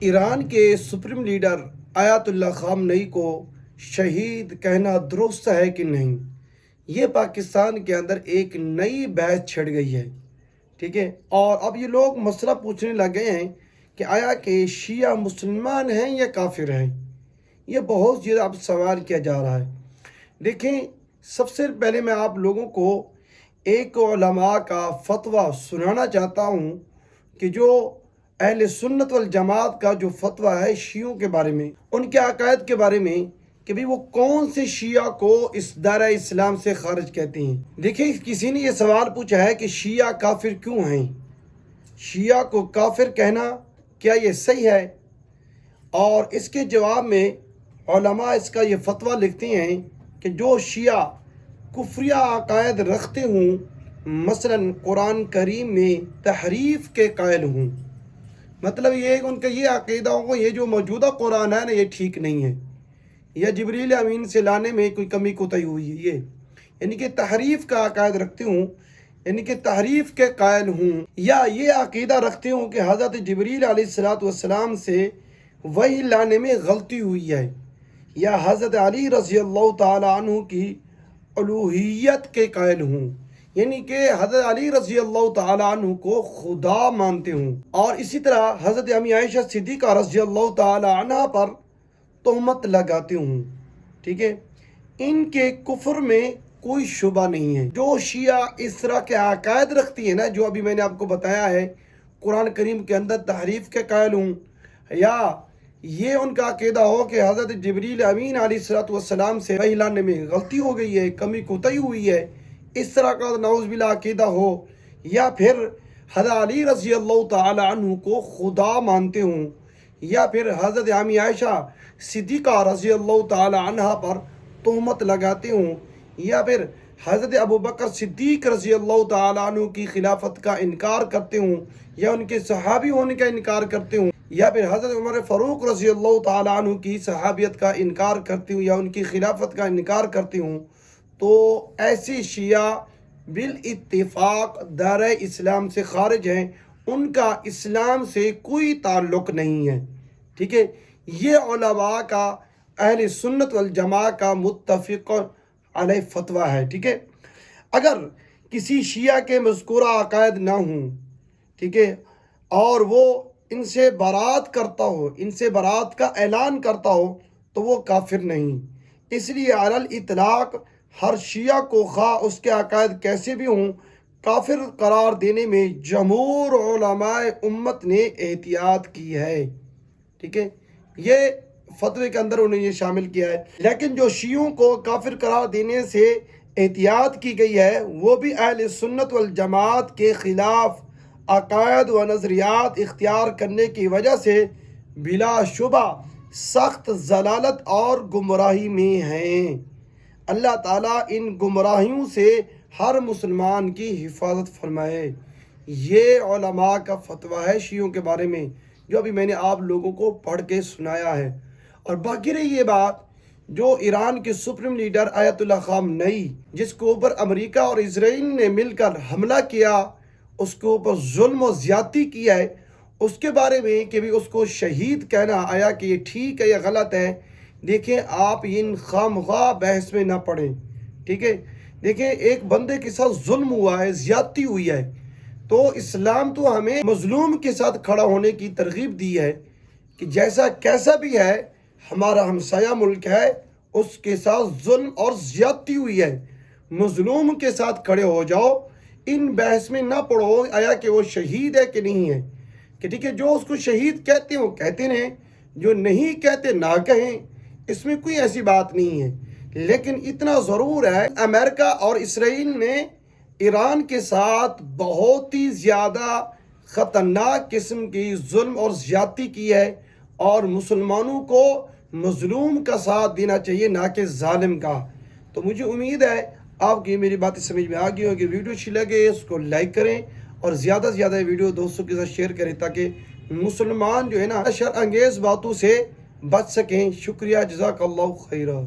ایران کے supreme leader آیت اللہ خامنئی کو شہید کہنا درست ہے کہ نہیں، یہ پاکستان کے اندر ایک نئی بحث چھڑ گئی ہے، ٹھیک ہے۔ اور اب یہ لوگ مسئلہ پوچھنے لگے ہیں کہ آیا کہ شیعہ مسلمان ہیں یا کافر ہیں، یہ بہت زیادہ اب سوال کیا جا رہا ہے۔ دیکھیں، سب سے پہلے میں آپ لوگوں کو ایک علماء کا فتویٰ سنانا چاہتا ہوں کہ جو اہل سنت والجماعت کا جو فتویٰ ہے شیعوں کے بارے میں، ان کے عقائد کے بارے میں، کہ بھی وہ کون سے شیعہ کو اس دائرہ اسلام سے خارج کہتے ہیں۔ دیکھیں، کسی نے یہ سوال پوچھا ہے کہ شیعہ کافر کیوں ہیں، شیعہ کو کافر کہنا کیا یہ صحیح ہے؟ اور اس کے جواب میں علماء اس کا یہ فتویٰ لکھتے ہیں کہ جو شیعہ کفریہ عقائد رکھتے ہوں، مثلا قرآن کریم میں تحریف کے قائل ہوں، مطلب یہ ہے کہ ان کا یہ عقیدہ ہو یہ جو موجودہ قرآن ہے نا یہ ٹھیک نہیں ہے، یا جبریل امین سے لانے میں کوئی کمی کوتاہی ہوئی ہے، یہ یعنی کہ تحریف کا عقائد رکھتے ہوں، یعنی کہ تحریف کے قائل ہوں، یا یہ عقیدہ رکھتے ہوں کہ حضرت جبریل علیہ السلام سے وحی لانے میں غلطی ہوئی ہے، یا حضرت علی رضی اللہ تعالیٰ عنہ کی الوہیت کے قائل ہوں، یعنی کہ حضرت علی رضی اللہ تعالیٰ عنہ کو خدا مانتے ہوں، اور اسی طرح حضرت امی عائشہ صدیقہ رضی اللہ تعالیٰ عنہ پر تہمت لگاتے ہوں، ٹھیک ہے۔ ان کے کفر میں کوئی شبہ نہیں ہے۔ جو شیعہ اس طرح کے عقائد رکھتی ہیں نا، جو ابھی میں نے آپ کو بتایا ہے، قرآن کریم کے اندر تحریف کے قائل ہوں، یا یہ ان کا عقیدہ ہو کہ حضرت جبریل امین علیہ السلام سے وحی لانے میں غلطی ہو گئی ہے، کمی کوتاہی ہوئی ہے، اس طرح کا نعوذ باللہ عقیدہ ہو، یا پھر حضرت علی رضی اللہ تعالی عنہ کو خدا مانتے ہوں، یا پھر حضرت امی عائشہ صدیقہ رضی اللہ تعالی عنہ پر تہمت لگاتے ہوں، یا پھر حضرت ابوبکر صدیق رضی اللہ تعالی عنہ کی خلافت کا انکار کرتے ہوں، یا ان کے صحابی ہونے کا انکار کرتے ہوں، یا پھر حضرت عمر فاروق رضی اللہ تعالی عنہ کی صحابیت کا انکار کرتے ہوں، یا ان کی خلافت کا انکار کرتے ہوں، تو ایسے شیعہ بالاتفاق دائرہ اسلام سے خارج ہیں، ان کا اسلام سے کوئی تعلق نہیں ہے، ٹھیک ہے۔ یہ علماء کا اہل سنت والجماعت کا متفق علیہ فتویٰ ہے، ٹھیک ہے۔ اگر کسی شیعہ کے مذکورہ عقائد نہ ہوں، ٹھیک ہے، اور وہ ان سے برات کرتا ہو، ان سے برات کا اعلان کرتا ہو، تو وہ کافر نہیں۔ اس لیے علی الاطلاق ہر شیعہ کو خواہ اس کے عقائد کیسے بھی ہوں، کافر قرار دینے میں جمہور علماء امت نے احتیاط کی ہے، ٹھیک ہے۔ یہ فتوے کے اندر انہوں نے یہ شامل کیا ہے، لیکن جو شیعوں کو کافر قرار دینے سے احتیاط کی گئی ہے، وہ بھی اہل سنت والجماعت کے خلاف عقائد و نظریات اختیار کرنے کی وجہ سے بلا شبہ سخت ضلالت اور گمراہی میں ہیں۔ اللہ تعالیٰ ان گمراہیوں سے ہر مسلمان کی حفاظت فرمائے۔ یہ علماء کا فتویٰ ہے شیعوں کے بارے میں، جو ابھی میں نے آپ لوگوں کو پڑھ کے سنایا ہے۔ اور باقی رہی یہ بات، جو ایران کے سپریم لیڈر آیت اللہ خامنئی، جس کے اوپر امریکہ اور اسرائیل نے مل کر حملہ کیا، اس کے اوپر ظلم و زیادتی کیا ہے، اس کے بارے میں کہ بھی اس کو شہید کہنا آیا کہ یہ ٹھیک ہے یا غلط ہے، دیکھیں آپ ان خواہ بحث میں نہ پڑیں، ٹھیک ہے۔ دیکھیں، ایک بندے کے ساتھ ظلم ہوا ہے، زیادتی ہوئی ہے، تو اسلام تو ہمیں مظلوم کے ساتھ کھڑا ہونے کی ترغیب دی ہے کہ جیسا کیسا بھی ہے، ہمارا ہمسایہ ملک ہے، اس کے ساتھ ظلم اور زیادتی ہوئی ہے، مظلوم کے ساتھ کھڑے ہو جاؤ، ان بحث میں نہ پڑو آیا کہ وہ شہید ہے کہ نہیں ہے، کہ ٹھیک ہے، جو اس کو شہید کہتے ہیں وہ کہتے ہیں، جو نہیں کہتے نہ کہیں، اس میں کوئی ایسی بات نہیں ہے۔ لیکن اتنا ضرور ہے، امریکہ اور اسرائیل نے ایران کے ساتھ بہت ہی زیادہ خطرناک قسم کی ظلم اور زیادتی کی ہے، اور مسلمانوں کو مظلوم کا ساتھ دینا چاہیے، نہ کہ ظالم کا۔ تو مجھے امید ہے آپ کی میری باتیں سمجھ میں آ گئی ہوگی۔ ویڈیو اچھی لگے اس کو لائک کریں، اور زیادہ سے زیادہ ویڈیو دوستوں کے ساتھ شیئر کریں، تاکہ مسلمان جو ہے نا شر انگیز باتوں سے بچ سکیں۔ شکریہ، جزاک اللہ خیرہ۔